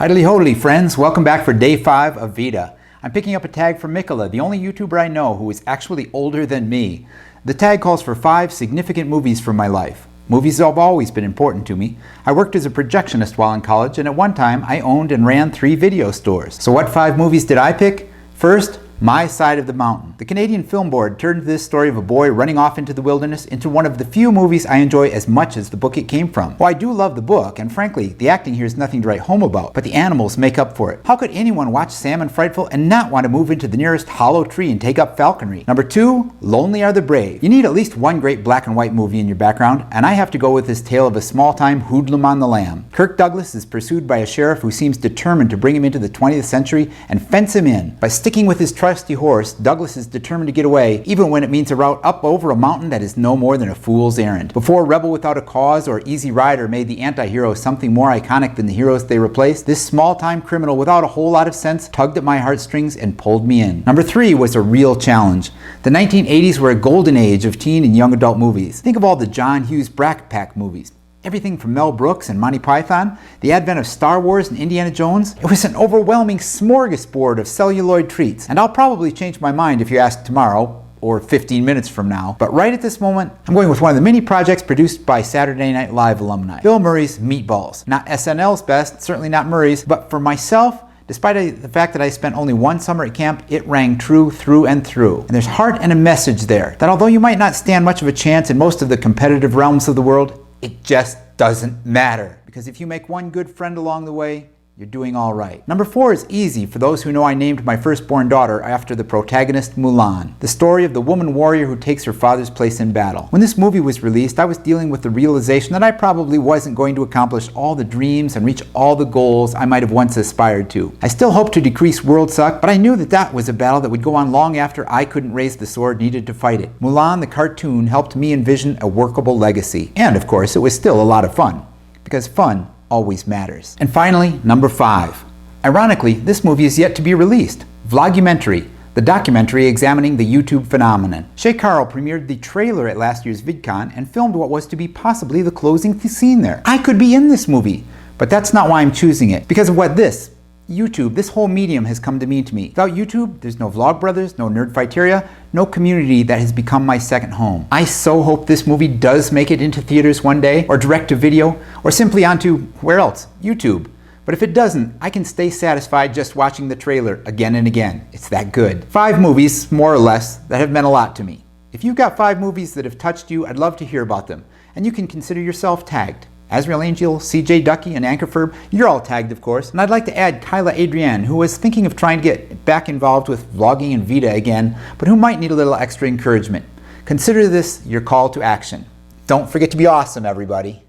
Idly hodly, friends. Welcome back for day 5 of VEDA. I'm picking up a tag from Mikola, the only YouTuber I know who is actually older than me. The tag calls for 5 significant movies from my life. Movies have always been important to me. I worked as a projectionist while in college, and at one time I owned and ran 3 video stores. So what 5 movies did I pick? First, My Side of the Mountain. The Canadian Film Board turned this story of a boy running off into the wilderness into one of the few movies I enjoy as much as the book it came from. Well, I do love the book, and frankly, the acting here is nothing to write home about, but the animals make up for it. How could anyone watch Sam and Frightful and not want to move into the nearest hollow tree and take up falconry? Number 2, Lonely Are the Brave. You need at least one great black and white movie in your background, and I have to go with this tale of a small-time hoodlum on the lam. Kirk Douglas is pursued by a sheriff who seems determined to bring him into the 20th century and fence him in. By sticking with his trusty horse, Douglas is determined to get away, even when it means a route up over a mountain that is no more than a fool's errand. Before Rebel Without a Cause or Easy Rider made the anti-hero something more iconic than the heroes they replaced, this small-time criminal without a whole lot of sense tugged at my heartstrings and pulled me in. Number 3 was a real challenge. The 1980s were a golden age of teen and young adult movies. Think of all the John Hughes Brat Pack movies. Everything from Mel Brooks and Monty Python, the advent of Star Wars and Indiana Jones. It was an overwhelming smorgasbord of celluloid treats, and I'll probably change my mind if you ask tomorrow, or 15 minutes from now. But right at this moment, I'm going with one of the many projects produced by Saturday Night Live alumni, Bill Murray's Meatballs. Not SNL's best, certainly not Murray's, but for myself, despite the fact that I spent only one summer at camp, it rang true through and through. And there's heart and a message there, that although you might not stand much of a chance in most of the competitive realms of the world, it just doesn't matter. Because if you make one good friend along the way, you're doing all right. Number 4 is easy for those who know I named my firstborn daughter after the protagonist Mulan, the story of the woman warrior who takes her father's place in battle. When this movie was released, I was dealing with the realization that I probably wasn't going to accomplish all the dreams and reach all the goals I might have once aspired to. I still hoped to decrease world suck, but I knew that that was a battle that would go on long after I couldn't raise the sword needed to fight it. Mulan, the cartoon, helped me envision a workable legacy. And of course, it was still a lot of fun. Because fun always matters. And finally, number 5. Ironically, this movie is yet to be released. Vlogumentary, the documentary examining the YouTube phenomenon. Shay Carl premiered the trailer at last year's VidCon and filmed what was to be possibly the closing scene there. I could be in this movie, but that's not why I'm choosing it. Because of what YouTube, this whole medium has come to mean to me. Without YouTube, there's no Vlogbrothers, no Nerdfighteria, no community that has become my second home. I so hope this movie does make it into theaters one day, or direct to video, or simply onto, where else? YouTube. But if it doesn't, I can stay satisfied just watching the trailer again and again. It's that good. 5 movies, more or less, that have meant a lot to me. If you've got 5 movies that have touched you, I'd love to hear about them. And you can consider yourself tagged. Azrael Angel, CJ Ducky, and Anchorferb, you're all tagged of course. And I'd like to add Kyla Adrienne, who was thinking of trying to get back involved with vlogging and VEDA again, but who might need a little extra encouragement. Consider this your call to action. Don't forget to be awesome, everybody.